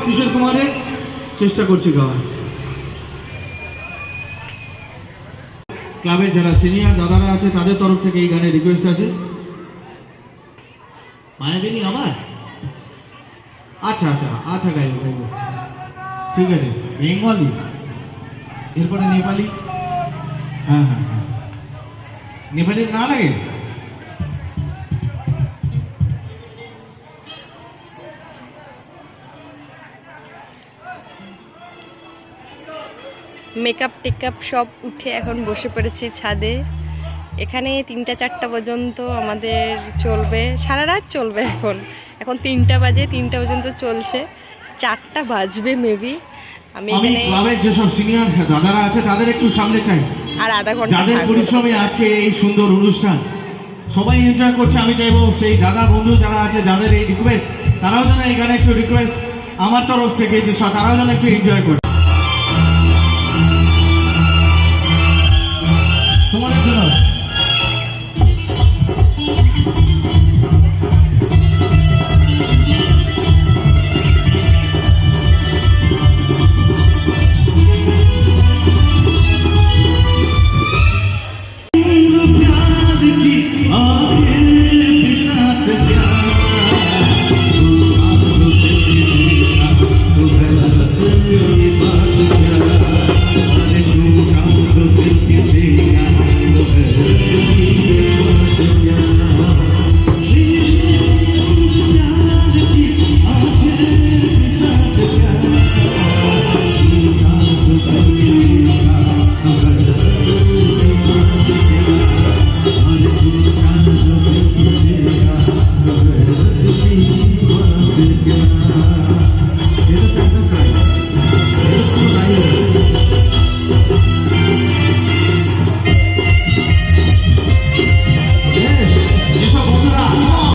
কিশোর কুমারের চেষ্টা করছি গাওয়ার। ক্লাবের যারা সিনিয়র দাদারা আছে তাদের তরফ থেকে এই গানের রিকোয়েস্ট আছে। মায়াবিনী আবার আচ্ছা আচ্ছা আচ্ছা গাইব গাইব, ঠিক আছে। বেঙ্গলি এরপরে নেপালি, হ্যাঁ হ্যাঁ হ্যাঁ, নেপালির না লাগে? মেকআপ টেকআপ সব উঠে এখন বসে পড়েছি ছাদে। এখানে 3টা 4টা পর্যন্ত আমাদের চলবে, সারা রাত চলবে। এখন 3টা বাজে, 3টা পর্যন্ত চলছে, 4টা বাজবে মেবি। আমি এখানে ক্লাবের যেসব সিনিয়র দাদারা আছে তাদের একটু সামনে চাই, আর আধা ঘন্টা যাদের পরিশ্রমে আজকে এই সুন্দর অনুষ্ঠান সবাই এনজয় করছে। আমি চাইবো সেই দাদা বন্ধু যারা আছে যাদের এই রিকোয়েস্ট, তারাও যেন এখানে একটু রিকোয়েস্ট আমার তরফ থেকে যে তারাও যেন একটু এনজয় করে।